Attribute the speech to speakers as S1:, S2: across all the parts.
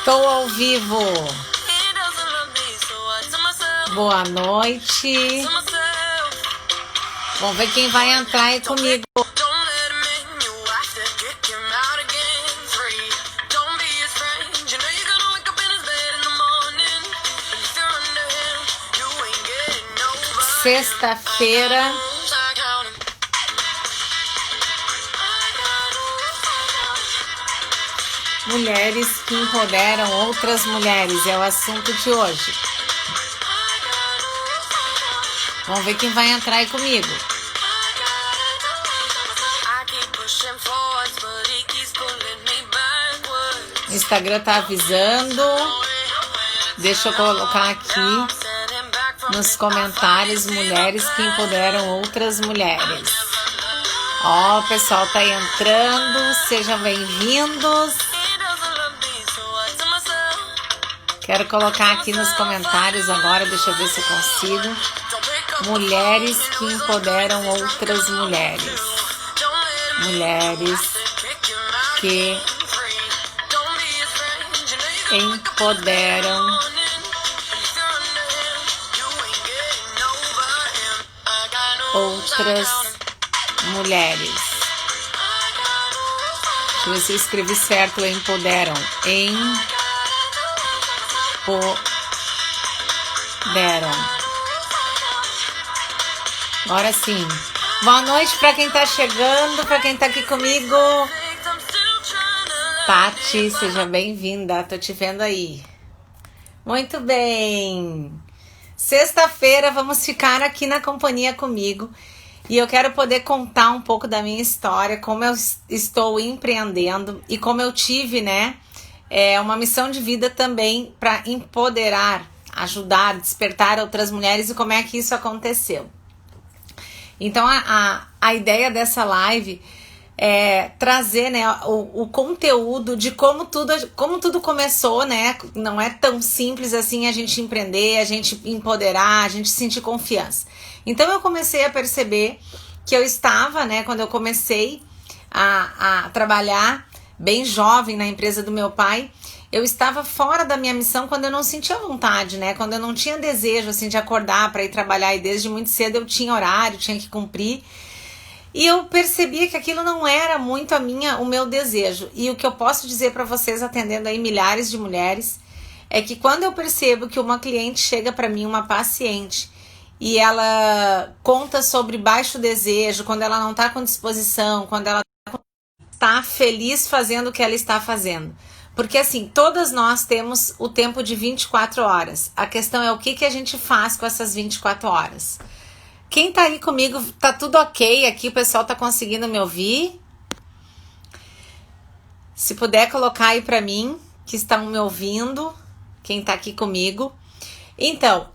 S1: Tô ao vivo. Boa noite. Vamos ver quem vai entrar aí comigo. Sexta-feira. Mulheres que empoderam outras mulheres é o assunto de hoje. Vamos ver quem vai entrar aí comigo. O Instagram tá avisando. Deixa eu colocar aqui nos comentários: mulheres que empoderam outras mulheres. Ó, o pessoal tá entrando. Sejam bem-vindos. Quero colocar aqui nos comentários agora, deixa eu ver se eu consigo. Mulheres que empoderam outras mulheres. Mulheres que empoderam outras mulheres. Deixa eu ver se eu escrevi certo. Empoderam. Empoderam. Agora sim. Boa noite para quem tá chegando, para quem tá aqui comigo. Tati, seja bem-vinda. Tô te vendo aí. Muito bem. Sexta-feira vamos ficar aqui na companhia comigo. E eu quero poder contar um pouco da minha história, como eu estou empreendendo e como eu tive, uma missão de vida também para empoderar, ajudar, despertar outras mulheres e como é que isso aconteceu. Então a ideia dessa live é trazer o conteúdo de como tudo começou, Não é tão simples assim a gente empreender, a gente empoderar, a gente sentir confiança. Então eu comecei a perceber que eu estava, quando eu comecei a trabalhar bem jovem na empresa do meu pai, eu estava fora da minha missão quando eu não sentia vontade, quando eu não tinha desejo assim de acordar para ir trabalhar, e desde muito cedo eu tinha horário, tinha que cumprir. E eu percebia que aquilo não era muito o meu desejo. E o que eu posso dizer para vocês, atendendo aí milhares de mulheres, é que quando eu percebo que uma cliente chega para mim, uma paciente, e ela conta sobre baixo desejo, quando ela não está com disposição, quando ela está feliz fazendo o que ela está fazendo. Porque assim, todas nós temos o tempo de 24 horas. A questão é o que a gente faz com essas 24 horas. Quem tá aí comigo, tá tudo ok aqui? O pessoal tá conseguindo me ouvir? Se puder colocar aí pra mim, que estão me ouvindo, quem tá aqui comigo. Então,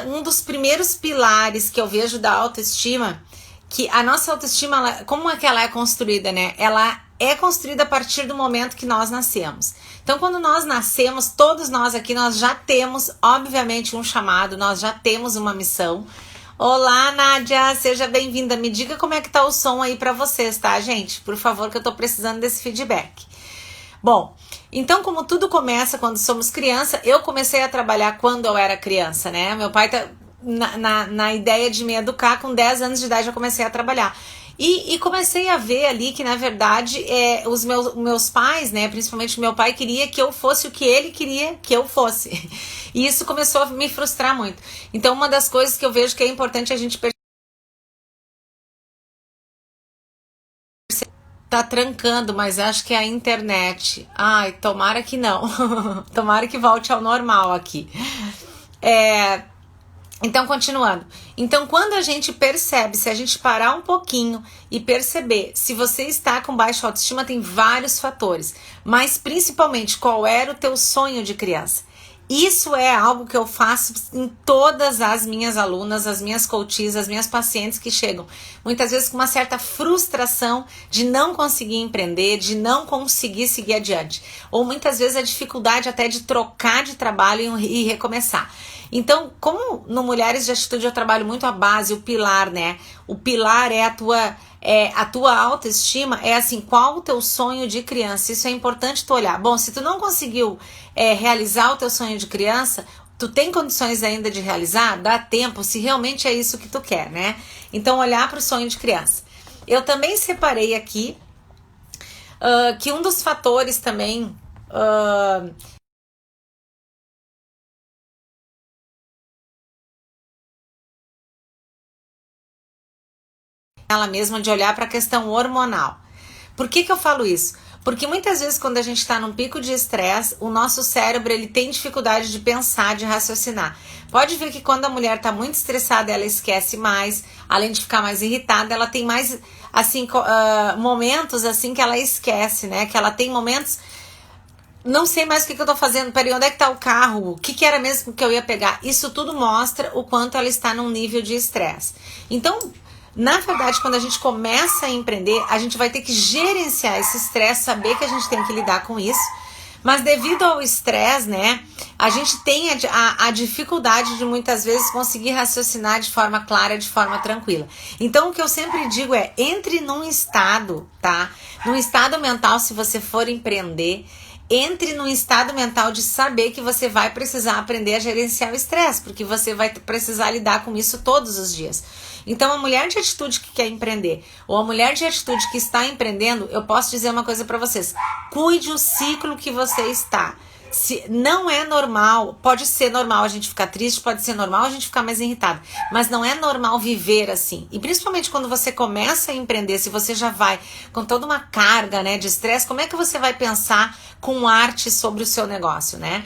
S1: um dos primeiros pilares que eu vejo da autoestima, que a nossa autoestima, como é que ela é construída, Ela é construída a partir do momento que nós nascemos. Então, quando nós nascemos, todos nós aqui, nós já temos, obviamente, um chamado, nós já temos uma missão. Olá, Nádia, seja bem-vinda. Me diga como é que tá o som aí pra vocês, tá, gente? Por favor, que eu tô precisando desse feedback. Bom, então como tudo começa quando somos criança, eu comecei a trabalhar quando eu era criança, Meu pai tá na ideia de me educar, com 10 anos de idade eu comecei a trabalhar. E comecei a ver ali que, na verdade, os meus pais, principalmente meu pai, queria que eu fosse o que ele queria que eu fosse. E isso começou a me frustrar muito. Então, uma das coisas que eu vejo que é importante a gente perceber. Tá trancando, mas acho que é a internet. Ai, tomara que não. Tomara que volte ao normal aqui. Então, continuando. Então, quando a gente percebe, se a gente parar um pouquinho e perceber, se você está com baixa autoestima, tem vários fatores. Mas, principalmente, qual era o teu sonho de criança? Isso é algo que eu faço em todas as minhas alunas, as minhas coaches, as minhas pacientes que chegam. Muitas vezes com uma certa frustração de não conseguir empreender, de não conseguir seguir adiante. Ou muitas vezes a dificuldade até de trocar de trabalho e recomeçar. Então, como no Mulheres de Atitude eu trabalho muito a base, o pilar, né? O pilar é a tua autoestima, é assim, qual o teu sonho de criança? Isso é importante tu olhar. Bom, se tu não conseguiu realizar o teu sonho de criança, tu tem condições ainda de realizar? Dá tempo, se realmente é isso que tu quer, né? Então, olhar para o sonho de criança. Eu também separei aqui que um dos fatores também ela mesma de olhar para a questão hormonal. Por que eu falo isso? Porque muitas vezes quando a gente está num pico de estresse, o nosso cérebro ele tem dificuldade de pensar, de raciocinar. Pode ver que quando a mulher está muito estressada, ela esquece mais, além de ficar mais irritada, ela tem mais assim momentos assim que ela esquece, né? Que ela tem momentos, não sei mais o que eu tô fazendo, peraí, onde é que tá o carro? O que era mesmo que eu ia pegar? Isso tudo mostra o quanto ela está num nível de estresse. Então, na verdade, quando a gente começa a empreender, a gente vai ter que gerenciar esse estresse, saber que a gente tem que lidar com isso. Mas devido ao estresse, né, a gente tem a dificuldade de muitas vezes conseguir raciocinar de forma clara, de forma tranquila. Então, o que eu sempre digo é, entre num estado, tá? Num estado mental, se você for empreender, entre num estado mental de saber que você vai precisar aprender a gerenciar o estresse, porque você vai precisar lidar com isso todos os dias. Então, a mulher de atitude que quer empreender, ou a mulher de atitude que está empreendendo, eu posso dizer uma coisa para vocês: cuide o ciclo que você está. Se não é normal, pode ser normal a gente ficar triste, pode ser normal a gente ficar mais irritado, mas não é normal viver assim. E principalmente quando você começa a empreender, se você já vai com toda uma carga, né, de estresse, como é que você vai pensar com arte sobre o seu negócio, né?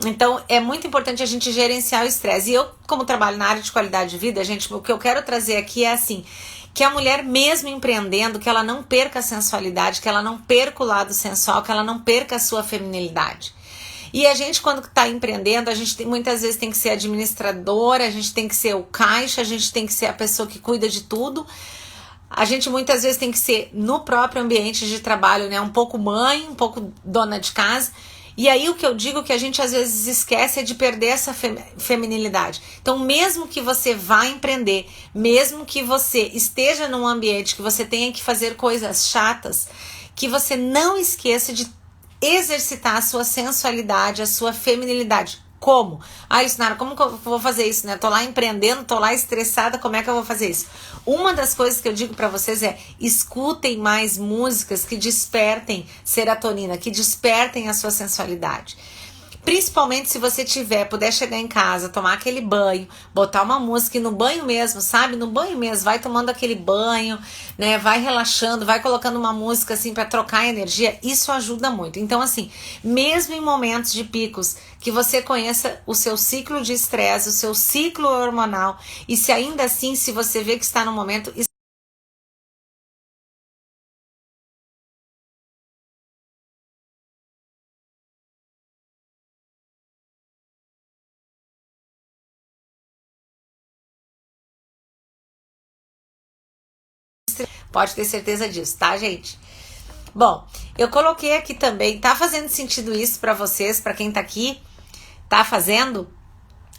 S1: Então, é muito importante a gente gerenciar o estresse. E eu, como trabalho na área de qualidade de vida, gente, o que eu quero trazer aqui é assim, que a mulher mesmo empreendendo, que ela não perca a sensualidade, que ela não perca o lado sensual, que ela não perca a sua feminilidade. E a gente, quando está empreendendo, a gente muitas vezes tem que ser administradora, a gente tem que ser o caixa, a gente tem que ser a pessoa que cuida de tudo. A gente muitas vezes tem que ser no próprio ambiente de trabalho, né? Um pouco mãe, um pouco dona de casa. E aí o que eu digo que a gente às vezes esquece é de perder essa feminilidade. Então, mesmo que você vá empreender, mesmo que você esteja num ambiente que você tenha que fazer coisas chatas, que você não esqueça de exercitar a sua sensualidade, a sua feminilidade. Como? Ah, Ilsunara, como que eu vou fazer isso, né? Tô lá empreendendo, tô lá estressada, como é que eu vou fazer isso? Uma das coisas que eu digo pra vocês é: escutem mais músicas que despertem serotonina, que despertem a sua sensualidade. Principalmente se você puder chegar em casa, tomar aquele banho, botar uma música e no banho mesmo, sabe? No banho mesmo, vai tomando aquele banho, né? Vai relaxando, vai colocando uma música assim para trocar energia. Isso ajuda muito. Então, assim, mesmo em momentos de picos, que você conheça o seu ciclo de estresse, o seu ciclo hormonal, e se ainda assim, se você vê que está no momento pode ter certeza disso, tá, gente? Bom, eu coloquei aqui também, tá fazendo sentido isso pra vocês, pra quem tá aqui? Tá fazendo?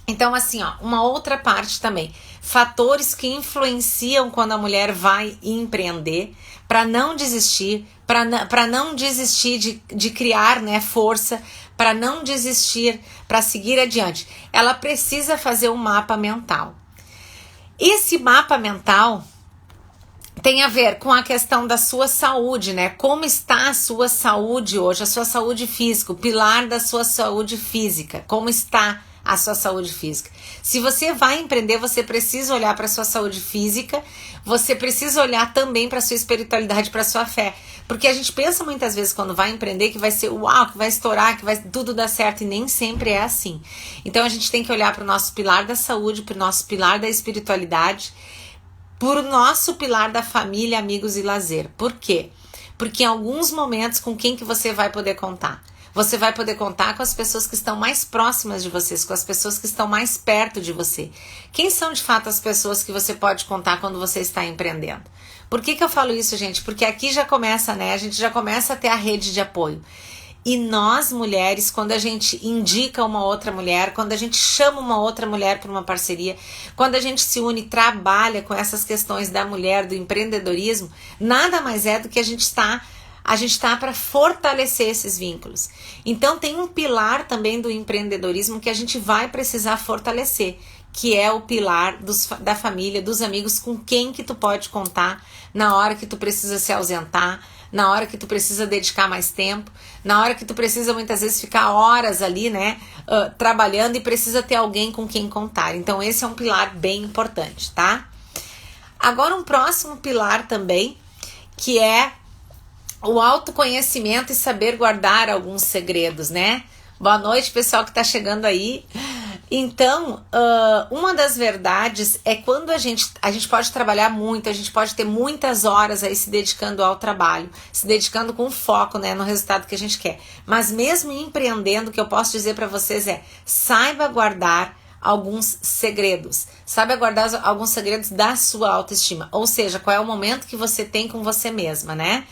S1: Então, assim, ó, uma outra parte também, fatores que influenciam quando a mulher vai empreender, para não desistir, para não desistir de criar, né, força, para não desistir, para seguir adiante. Ela precisa fazer um mapa mental. Esse mapa mental tem a ver com a questão da sua saúde, né? Como está a sua saúde hoje, a sua saúde física, o pilar da sua saúde física. Como está a sua saúde física? Se você vai empreender, você precisa olhar para a sua saúde física, você precisa olhar também para a sua espiritualidade, para a sua fé. Porque a gente pensa muitas vezes quando vai empreender que vai ser uau, que vai estourar, que vai tudo dar certo, e nem sempre é assim. Então a gente tem que olhar para o nosso pilar da saúde, para o nosso pilar da espiritualidade, por nosso pilar da família, amigos e lazer. Por quê? Porque em alguns momentos, com quem que você vai poder contar? Você vai poder contar com as pessoas que estão mais próximas de vocês, com as pessoas que estão mais perto de você. Quem são de fato as pessoas que você pode contar quando você está empreendendo? Por que eu falo isso, gente? Porque aqui já começa, né? A gente já começa a ter a rede de apoio. E nós, mulheres, quando a gente indica uma outra mulher, quando a gente chama uma outra mulher para uma parceria, quando a gente se une e trabalha com essas questões da mulher, do empreendedorismo, nada mais é do que a gente está para fortalecer esses vínculos. Então tem um pilar também do empreendedorismo que a gente vai precisar fortalecer, que é o pilar da família, dos amigos, com quem que tu pode contar na hora que tu precisa se ausentar, na hora que tu precisa dedicar mais tempo, na hora que tu precisa muitas vezes ficar horas ali, né, trabalhando e precisa ter alguém com quem contar. Então esse é um pilar bem importante, tá? Agora um próximo pilar também, que é o autoconhecimento e saber guardar alguns segredos, né? Boa noite, pessoal que tá chegando aí. Então, uma das verdades é quando a gente pode trabalhar muito, a gente pode ter muitas horas aí se dedicando ao trabalho, se dedicando com foco, né, no resultado que a gente quer. Mas mesmo empreendendo, o que eu posso dizer para vocês é, saiba guardar alguns segredos. Saiba guardar alguns segredos da sua autoestima. Ou seja, qual é o momento que você tem com você mesma, né?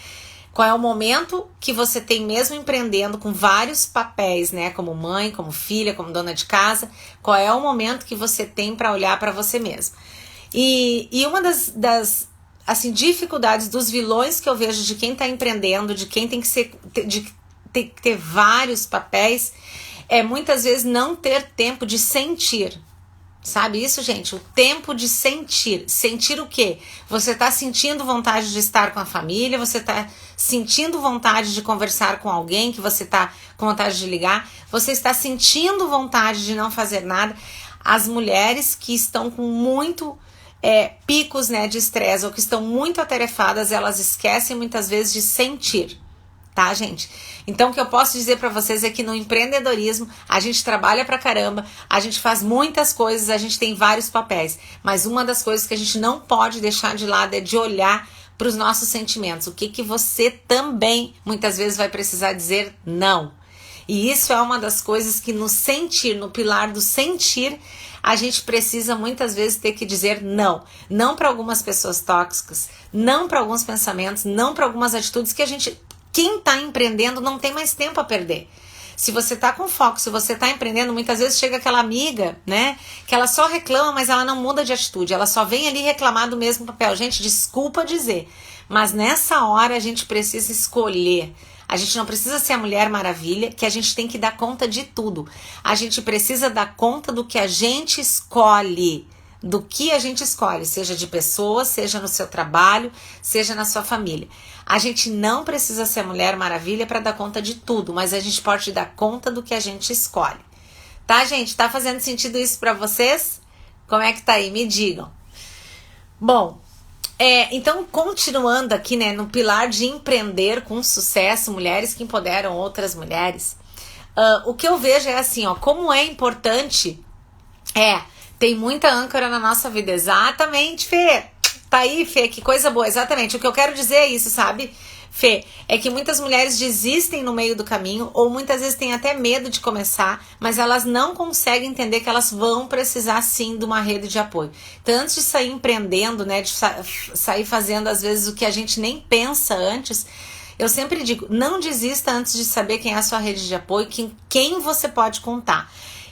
S1: Qual é o momento que você tem mesmo empreendendo com vários papéis, né? Como mãe, como filha, como dona de casa. Qual é o momento que você tem para olhar para você mesma? E uma das assim, dificuldades, dos vilões que eu vejo de quem está empreendendo, de quem tem que ter vários papéis, é muitas vezes não ter tempo de sentir. Sabe isso, gente? O tempo de sentir. Sentir o quê? Você tá sentindo vontade de estar com a família, você tá sentindo vontade de conversar com alguém que você tá com vontade de ligar, você está sentindo vontade de não fazer nada. As mulheres que estão com muito picos, né, de estresse ou que estão muito atarefadas, elas esquecem muitas vezes de sentir. Tá, gente? Então o que eu posso dizer pra vocês é que no empreendedorismo a gente trabalha pra caramba, a gente faz muitas coisas, a gente tem vários papéis, mas uma das coisas que a gente não pode deixar de lado é de olhar pros nossos sentimentos. O que você também muitas vezes vai precisar dizer não. E isso é uma das coisas que no sentir, no pilar do sentir, a gente precisa muitas vezes ter que dizer não. Não para algumas pessoas tóxicas, não para alguns pensamentos, não para algumas atitudes que quem está empreendendo não tem mais tempo a perder. Se você está com foco, se você está empreendendo, muitas vezes chega aquela amiga, né, que ela só reclama, mas ela não muda de atitude, ela só vem ali reclamar do mesmo papel. Gente, desculpa dizer, mas nessa hora a gente precisa escolher. A gente não precisa ser a Mulher Maravilha, que a gente tem que dar conta de tudo. A gente precisa dar conta do que a gente escolhe. Do que a gente escolhe, seja de pessoas, seja no seu trabalho, seja na sua família. A gente não precisa ser a Mulher Maravilha para dar conta de tudo, mas a gente pode dar conta do que a gente escolhe. Tá, gente? Tá fazendo sentido isso para vocês? Como é que tá aí? Me digam. Bom, então continuando aqui, né, no pilar de empreender com sucesso, mulheres que empoderam outras mulheres, o que eu vejo é assim, ó, como é importante tem muita âncora na nossa vida. Exatamente, Fê. Tá aí, Fê, que coisa boa. Exatamente. O que eu quero dizer é isso, sabe, Fê? É que muitas mulheres desistem no meio do caminho ou muitas vezes têm até medo de começar, mas elas não conseguem entender que elas vão precisar sim de uma rede de apoio. Então, antes de sair empreendendo, né, de sair fazendo às vezes o que a gente nem pensa antes, eu sempre digo, não desista antes de saber quem é a sua rede de apoio, quem você pode contar.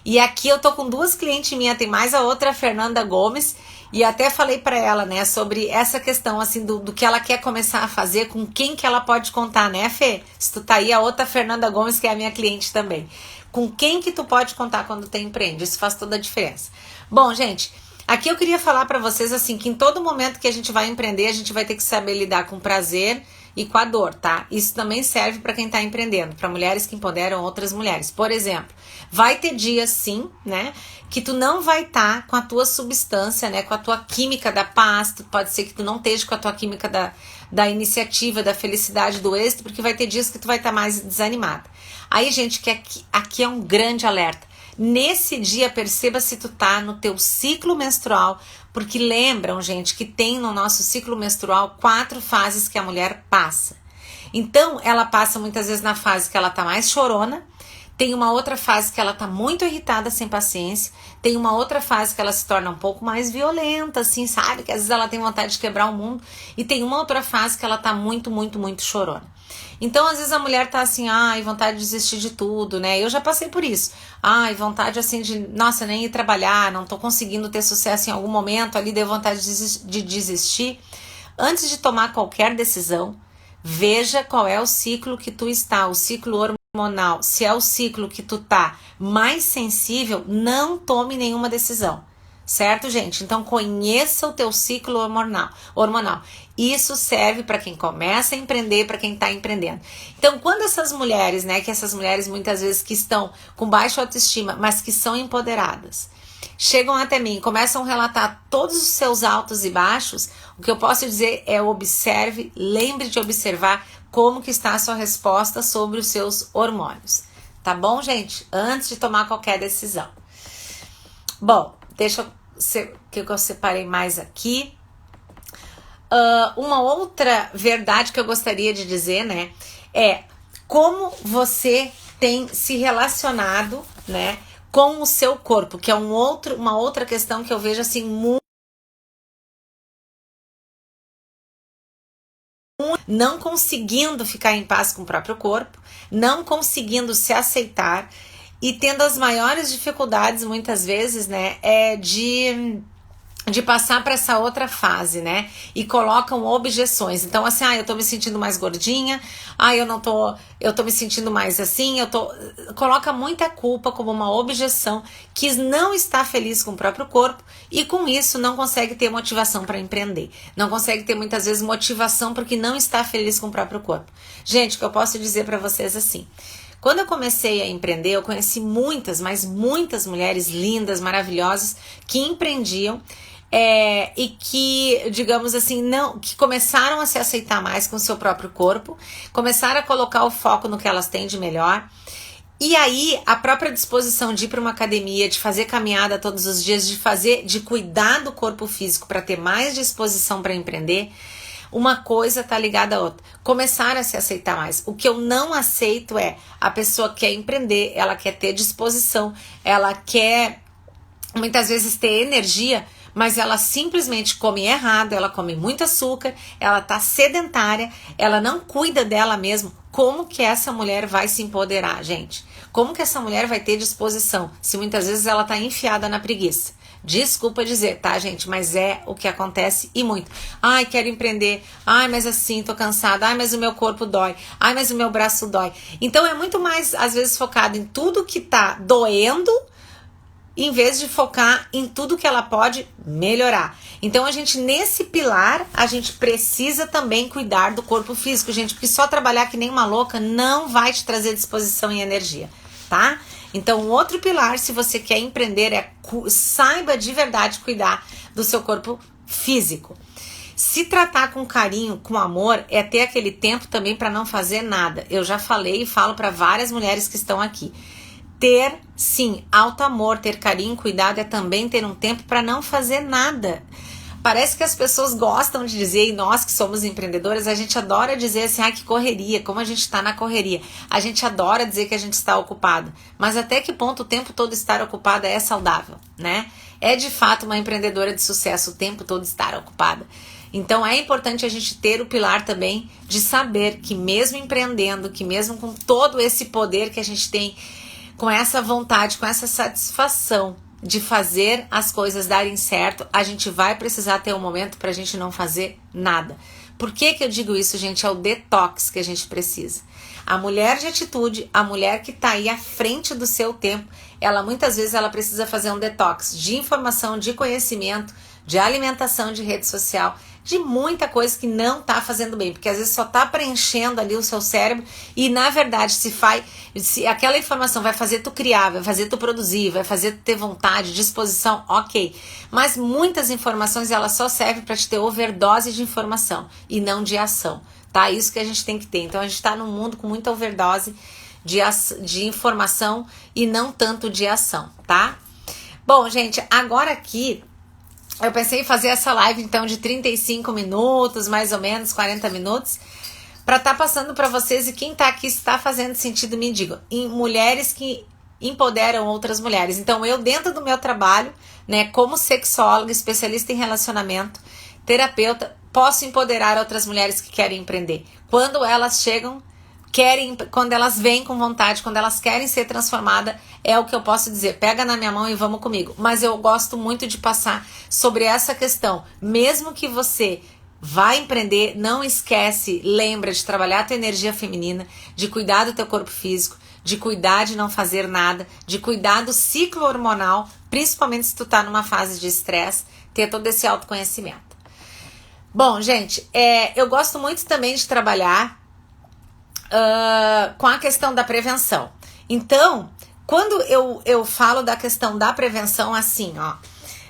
S1: E aqui eu tô com duas clientes minhas, tem mais a outra, a Fernanda Gomes, e até falei pra ela, né, sobre essa questão, assim, do que ela quer começar a fazer, com quem que ela pode contar, né, Fê? Se tu tá aí, a outra Fernanda Gomes, que é a minha cliente também. Com quem que tu pode contar quando tu empreende, isso faz toda a diferença. Bom, gente, aqui eu queria falar pra vocês, assim, que em todo momento que a gente vai empreender, a gente vai ter que saber lidar com prazer e com a dor, tá? Isso também serve para quem tá empreendendo, para mulheres que empoderam outras mulheres. Por exemplo, vai ter dias sim, né, que tu não vai estar com a tua substância, né, com a tua química da paz, pode ser que tu não esteja com a tua química da iniciativa, da felicidade, do êxito, porque vai ter dias que tu vai estar mais desanimada. Aí, gente, que aqui é um grande alerta. Nesse dia, perceba se tu tá no teu ciclo menstrual, porque lembram, gente, que tem no nosso ciclo menstrual 4 fases que a mulher passa. Então, ela passa muitas vezes na fase que ela tá mais chorona, tem uma outra fase que ela tá muito irritada, sem paciência, tem uma outra fase que ela se torna um pouco mais violenta, assim, sabe? Que às vezes ela tem vontade de quebrar o mundo, e tem uma outra fase que ela tá muito, muito, muito chorona. Então, às vezes a mulher tá assim, ai, vontade de desistir de tudo, né? Eu já passei por isso. Ai, vontade assim de, nossa, nem ir trabalhar, não tô conseguindo ter sucesso em algum momento, ali deu vontade de desistir. Antes de tomar qualquer decisão, veja qual é o ciclo que tu está, o ciclo hormonal. Se é o ciclo que tu tá mais sensível, não tome nenhuma decisão. Certo, gente? Então conheça o teu ciclo hormonal. Isso serve para quem começa a empreender, para quem está empreendendo. Então, quando essas mulheres, né, que essas mulheres muitas vezes que estão com baixa autoestima, mas que são empoderadas, chegam até mim e começam a relatar todos os seus altos e baixos, o que eu posso dizer é observe, lembre de observar como que está a sua resposta sobre os seus hormônios. Tá bom, gente? Antes de tomar qualquer decisão. Bom, deixa eu que eu separei mais aqui. Uma outra verdade que eu gostaria de dizer, né, é como você tem se relacionado, né, com o seu corpo, que é uma outra questão que eu vejo assim muito não conseguindo ficar em paz com o próprio corpo, não conseguindo se aceitar e tendo as maiores dificuldades muitas vezes, né, de passar para essa outra fase, né? E colocam objeções. Então, assim, eu tô me sentindo mais gordinha, eu tô me sentindo mais assim, coloca muita culpa como uma objeção, que não está feliz com o próprio corpo e com isso não consegue ter motivação para empreender. Não consegue ter muitas vezes motivação porque não está feliz com o próprio corpo. Gente, o que eu posso dizer para vocês assim, quando eu comecei a empreender, eu conheci muitas, mas muitas mulheres lindas, maravilhosas, que empreendiam e que, digamos assim, que começaram a se aceitar mais com o seu próprio corpo, começaram a colocar o foco no que elas têm de melhor. E aí, a própria disposição de ir para uma academia, de fazer caminhada todos os dias, de cuidar do corpo físico para ter mais disposição para empreender, uma coisa tá ligada à outra. Começar a se aceitar mais. O que eu não aceito é a pessoa quer empreender, ela quer ter disposição, ela quer muitas vezes ter energia, mas ela simplesmente come errado, ela come muito açúcar, ela tá sedentária, ela não cuida dela mesma. Como que essa mulher vai se empoderar, gente? Como que essa mulher vai ter disposição se muitas vezes ela tá enfiada na preguiça? Desculpa dizer, tá, gente? Mas é o que acontece e muito. Ai, quero empreender. Ai, mas assim, tô cansada. Ai, mas o meu corpo dói. Ai, mas o meu braço dói. Então é muito mais, às vezes, focado em tudo que tá doendo, em vez de focar em tudo que ela pode melhorar. Então a gente, nesse pilar, a gente precisa também cuidar do corpo físico, gente, porque só trabalhar que nem uma louca não vai te trazer disposição e energia, tá? Então, um outro pilar, se você quer empreender, saiba de verdade cuidar do seu corpo físico. Se tratar com carinho, com amor, é ter aquele tempo também para não fazer nada. Eu já falei e falo para várias mulheres que estão aqui. Ter, sim, alto amor, ter carinho, cuidado é também ter um tempo para não fazer nada. Parece que as pessoas gostam de dizer, e nós que somos empreendedoras, a gente adora dizer assim, que correria, como a gente está na correria. A gente adora dizer que a gente está ocupado. Mas até que ponto o tempo todo estar ocupada é saudável, né? É de fato uma empreendedora de sucesso o tempo todo estar ocupada. Então é importante a gente ter o pilar também de saber que mesmo empreendendo, que mesmo com todo esse poder que a gente tem, com essa vontade, com essa satisfação de fazer as coisas darem certo, a gente vai precisar ter um momento para a gente não fazer nada. Por que eu digo isso, gente? É o detox que a gente precisa. A mulher de atitude, a mulher que está aí à frente do seu tempo, ela muitas vezes ela precisa fazer um detox de informação, de conhecimento, de alimentação, de rede social, de muita coisa que não tá fazendo bem, porque às vezes só tá preenchendo ali o seu cérebro e na verdade se aquela informação vai fazer tu criar, vai fazer tu produzir, vai fazer tu ter vontade, disposição, ok, mas muitas informações elas só servem para te ter overdose de informação e não de ação, tá? Isso que a gente tem que ter. Então a gente tá num mundo com muita overdose de informação e não tanto de ação, tá? Bom, gente, agora aqui eu pensei em fazer essa live, então, de 35 minutos, mais ou menos, 40 minutos, para estar passando para vocês, e quem está aqui está fazendo sentido, me digam, em mulheres que empoderam outras mulheres. Então, eu, dentro do meu trabalho, né, como sexóloga, especialista em relacionamento, terapeuta, posso empoderar outras mulheres que querem empreender. quando elas chegam, quando elas vêm com vontade, quando elas querem ser transformadas, é o que eu posso dizer, pega na minha mão e vamos comigo. Mas eu gosto muito de passar sobre essa questão, mesmo que você vai empreender, não esquece, lembra de trabalhar a tua energia feminina, de cuidar do teu corpo físico, de cuidar de não fazer nada, de cuidar do ciclo hormonal, principalmente se tu tá numa fase de estresse, ter todo esse autoconhecimento. Bom, gente, eu gosto muito também de trabalhar com a questão da prevenção. Então, quando eu falo da questão da prevenção, assim, ó,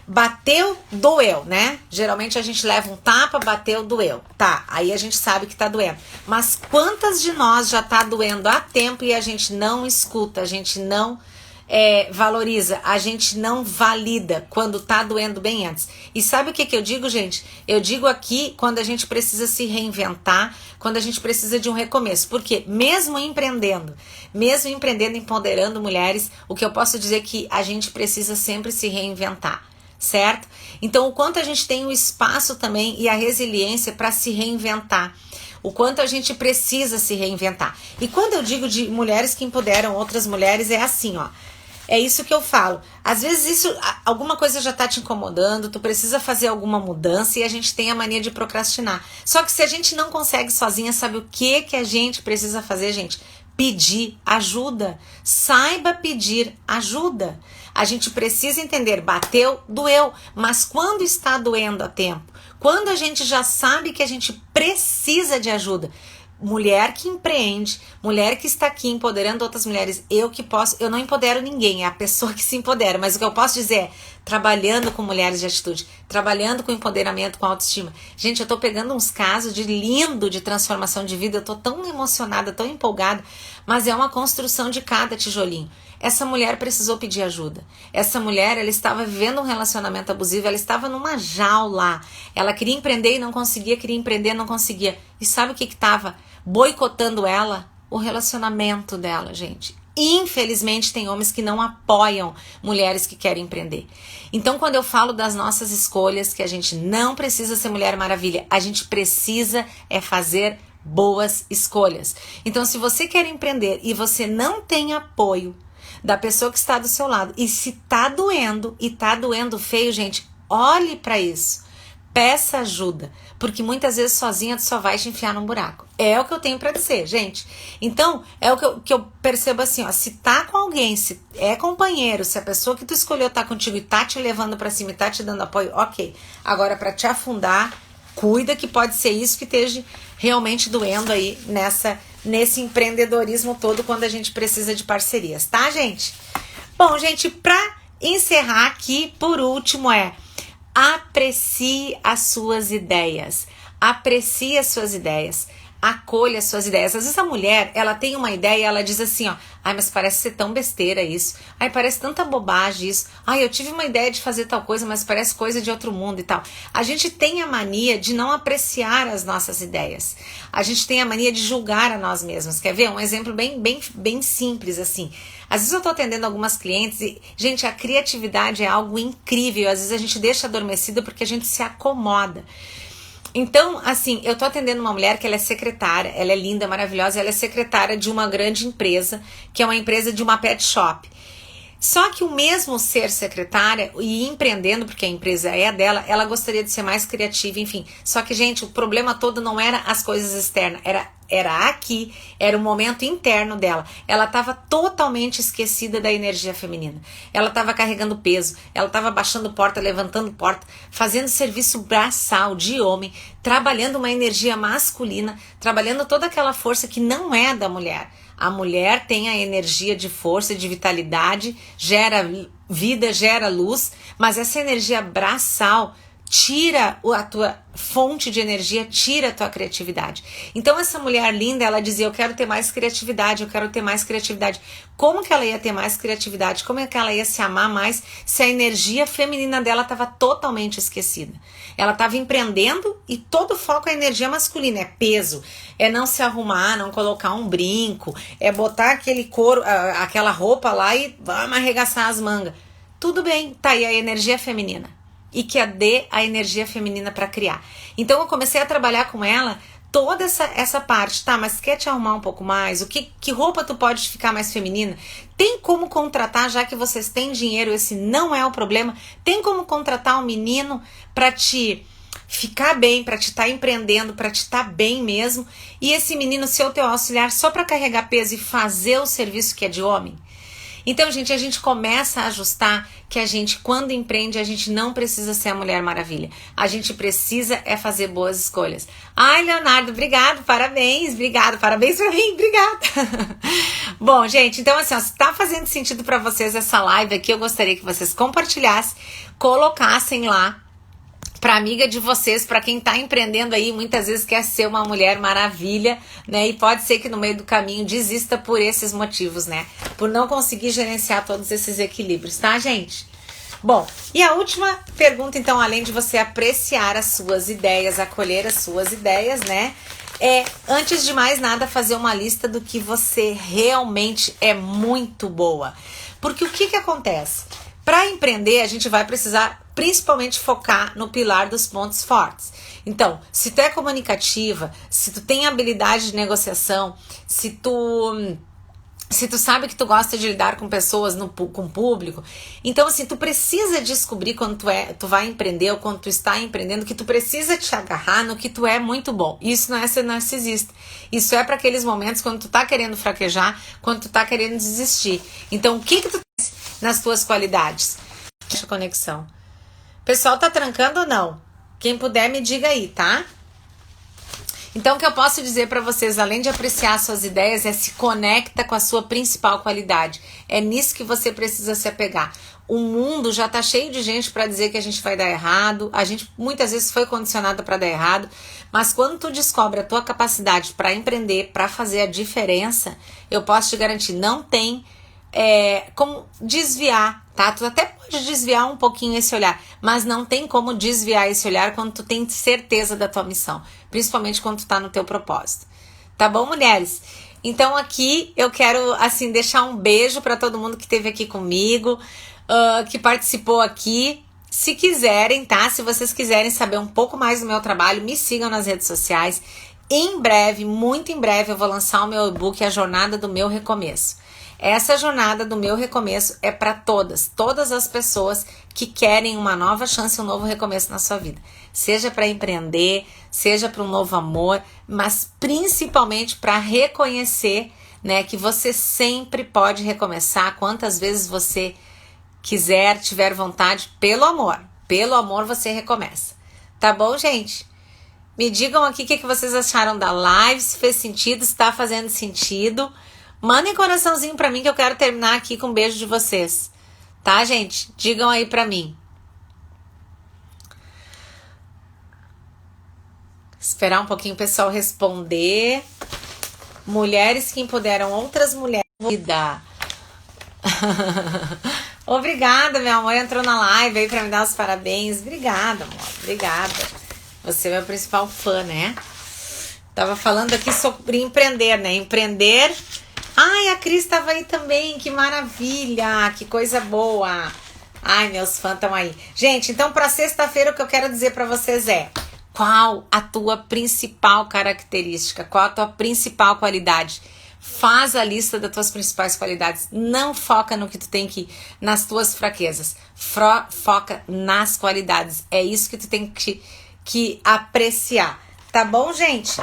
S1: bateu, doeu, né? Geralmente a gente leva um tapa, bateu, doeu. Tá, aí a gente sabe que tá doendo. Mas quantas de nós já tá doendo há tempo e a gente não escuta, a gente não valoriza, a gente não valida quando tá doendo bem antes. E sabe o que eu digo, gente? Eu digo aqui quando a gente precisa se reinventar, quando a gente precisa de um recomeço. Porque mesmo empreendendo, empoderando mulheres, o que eu posso dizer é que a gente precisa sempre se reinventar. Certo? Então, o quanto a gente tem o espaço também e a resiliência para se reinventar. O quanto a gente precisa se reinventar. E quando eu digo de mulheres que empoderam outras mulheres, é assim, ó. É isso que eu falo. Às vezes alguma coisa já tá te incomodando, tu precisa fazer alguma mudança e a gente tem a mania de procrastinar. Só que se a gente não consegue sozinha, sabe o que a gente precisa fazer, gente? Pedir ajuda. Saiba pedir ajuda. A gente precisa entender, bateu, doeu, mas quando está doendo a tempo, quando a gente já sabe que a gente precisa de ajuda, mulher que empreende, mulher que está aqui empoderando outras mulheres, eu não empodero ninguém, é a pessoa que se empodera, mas o que eu posso dizer é, trabalhando com mulheres de atitude, trabalhando com empoderamento, com autoestima. Gente, eu tô pegando uns casos de transformação de vida, eu tô tão emocionada, tão empolgada, mas é uma construção de cada tijolinho. Essa mulher precisou pedir ajuda. Essa mulher, ela estava vivendo um relacionamento abusivo, ela estava numa jaula. Ela queria empreender e não conseguia, queria empreender e não conseguia. E sabe o que estava boicotando ela? O relacionamento dela, gente. Infelizmente, tem homens que não apoiam mulheres que querem empreender. Então, quando eu falo das nossas escolhas, que a gente não precisa ser Mulher Maravilha, a gente precisa fazer boas escolhas. Então, se você quer empreender e você não tem apoio da pessoa que está do seu lado, e se tá doendo, e tá doendo feio, gente, olhe para isso, peça ajuda, porque muitas vezes sozinha tu só vai te enfiar num buraco. É o que eu tenho para dizer, gente. Então, é o que eu percebo assim, ó, se tá com alguém, se é companheiro, se a pessoa que tu escolheu tá contigo e tá te levando para cima e tá te dando apoio, ok. Agora, para te afundar, cuida que pode ser isso que esteja realmente doendo aí nesse empreendedorismo todo quando a gente precisa de parcerias, tá, gente? Bom, gente, pra encerrar aqui, por último, aprecie as suas ideias. Aprecie as suas ideias. Acolha as suas ideias. Às vezes a mulher, ela tem uma ideia e ela diz assim, ó, ai, mas parece ser tão besteira isso. Ai, parece tanta bobagem isso. Ai, eu tive uma ideia de fazer tal coisa, mas parece coisa de outro mundo e tal. A gente tem a mania de não apreciar as nossas ideias. A gente tem a mania de julgar a nós mesmos. Quer ver? Um exemplo bem simples, assim. Às vezes eu tô atendendo algumas clientes e, gente, a criatividade é algo incrível. Às vezes a gente deixa adormecida porque a gente se acomoda. Então, assim, eu tô atendendo uma mulher que ela é secretária, ela é linda, maravilhosa, ela é secretária de uma grande empresa, que é uma empresa de uma pet shop. Só que o mesmo ser secretária e empreendendo, porque a empresa é dela, ela gostaria de ser mais criativa, enfim. Só que, gente, o problema todo não era as coisas externas, era aqui, era o momento interno dela. Ela estava totalmente esquecida da energia feminina. Ela estava carregando peso, ela estava baixando porta, levantando porta, fazendo serviço braçal de homem, trabalhando uma energia masculina, trabalhando toda aquela força que não é da mulher. A mulher tem a energia de força, de vitalidade, gera vida, gera luz, mas essa energia braçal tira a tua fonte de energia, tira a tua criatividade. Então essa mulher linda, ela dizia, eu quero ter mais criatividade, eu quero ter mais criatividade. Como que ela ia ter mais criatividade? Como é que ela ia se amar mais se a energia feminina dela estava totalmente esquecida? Ela estava empreendendo e todo o foco é energia masculina, é peso, é não se arrumar, não colocar um brinco, é botar aquele couro, aquela roupa lá e vamos arregaçar as mangas. Tudo bem, tá aí a energia feminina. E que dê a energia feminina para criar. Então eu comecei a trabalhar com ela toda essa parte, tá, mas quer te arrumar um pouco mais? Que roupa tu pode ficar mais feminina? Tem como contratar, já que vocês têm dinheiro, esse não é o problema, tem como contratar um menino pra te ficar bem, pra te estar empreendendo, pra te estar bem mesmo, e esse menino ser o teu auxiliar só pra carregar peso e fazer o serviço que é de homem? Então, gente, a gente começa a ajustar que a gente, quando empreende, a gente não precisa ser a Mulher Maravilha. A gente precisa é fazer boas escolhas. Ai, Leonardo, obrigado, parabéns pra mim, obrigada. Bom, gente, então assim, ó, se tá fazendo sentido pra vocês essa live aqui, eu gostaria que vocês compartilhassem, colocassem lá para amiga de vocês, para quem tá empreendendo aí, muitas vezes quer ser uma Mulher Maravilha, né? E pode ser que no meio do caminho desista por esses motivos, né? Por não conseguir gerenciar todos esses equilíbrios, tá, gente? Bom, e a última pergunta, então, além de você apreciar as suas ideias, acolher as suas ideias, né? Antes de mais nada, fazer uma lista do que você realmente é muito boa. Porque o que acontece? Para empreender, a gente vai precisar principalmente focar no pilar dos pontos fortes. Então, se tu é comunicativa, se tu tem habilidade de negociação, se tu sabe que tu gosta de lidar com pessoas, com público, então assim, tu precisa descobrir quando tu vai empreender ou quando tu está empreendendo, que tu precisa te agarrar no que tu é muito bom. Isso não é ser narcisista. Isso é para aqueles momentos quando tu tá querendo fraquejar, quando tu tá querendo desistir. Então, o que tu tem nas tuas qualidades? Deixa a conexão. Pessoal, tá trancando ou não? Quem puder me diga aí, tá? Então, o que eu posso dizer para vocês, além de apreciar suas ideias, se conecta com a sua principal qualidade. É nisso que você precisa se apegar. O mundo já tá cheio de gente para dizer que a gente vai dar errado. A gente muitas vezes foi condicionada para dar errado. Mas quando tu descobre a tua capacidade para empreender, para fazer a diferença, eu posso te garantir, não tem como desviar, tá? Tu até pode desviar um pouquinho esse olhar, mas não tem como desviar esse olhar quando tu tem certeza da tua missão, principalmente quando tu tá no teu propósito. Tá bom, mulheres? Então aqui eu quero, assim, deixar um beijo para todo mundo que esteve aqui comigo, que participou aqui. Se quiserem, tá? Se vocês quiserem saber um pouco mais do meu trabalho, me sigam nas redes sociais. Em breve, muito em breve, eu vou lançar o meu e-book, A Jornada do Meu Recomeço. Essa jornada do meu recomeço é para todas as pessoas que querem uma nova chance, um novo recomeço na sua vida. Seja para empreender, seja para um novo amor, mas principalmente para reconhecer, né, que você sempre pode recomeçar quantas vezes você quiser, tiver vontade, pelo amor. Pelo amor você recomeça. Tá bom, gente? Me digam aqui o que vocês acharam da live, se fez sentido, se tá fazendo sentido. Mandem coraçãozinho pra mim que eu quero terminar aqui com um beijo de vocês. Tá, gente? Digam aí pra mim. Esperar um pouquinho o pessoal responder. Mulheres que empoderam outras mulheres. Obrigada, meu amor. Entrou na live aí pra me dar os parabéns. Obrigada, amor. Obrigada. Você é meu principal fã, né? Tava falando aqui sobre empreender, né? Empreender... Ai, a Cris estava aí também, que maravilha, que coisa boa. Ai, meus fãs estão aí. Gente, então para sexta-feira o que eu quero dizer para vocês qual a tua principal característica, qual a tua principal qualidade. Faz a lista das tuas principais qualidades, não foca no que tu tem nas tuas fraquezas, foca nas qualidades, é isso que tu tem que apreciar, tá bom, gente?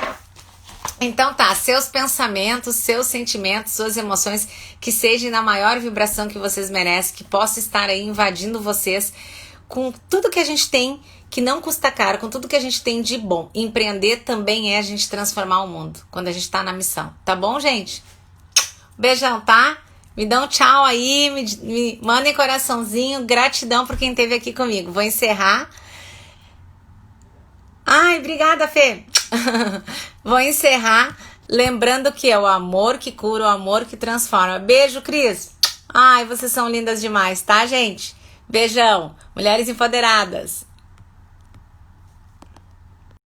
S1: Então tá, seus pensamentos, seus sentimentos, suas emoções, que sejam na maior vibração que vocês merecem, que possa estar aí invadindo vocês com tudo que a gente tem, que não custa caro, com tudo que a gente tem de bom. Empreender também é a gente transformar o mundo, quando a gente tá na missão. Tá bom, gente? Beijão, tá? Me dão um tchau aí, me mandem coraçãozinho, gratidão por quem esteve aqui comigo. Vou encerrar. Ai, obrigada, Fê. Vou encerrar lembrando que é o amor que cura, o amor que transforma. Beijo, Cris. Ai, vocês são lindas demais, tá, gente? Beijão. Mulheres empoderadas.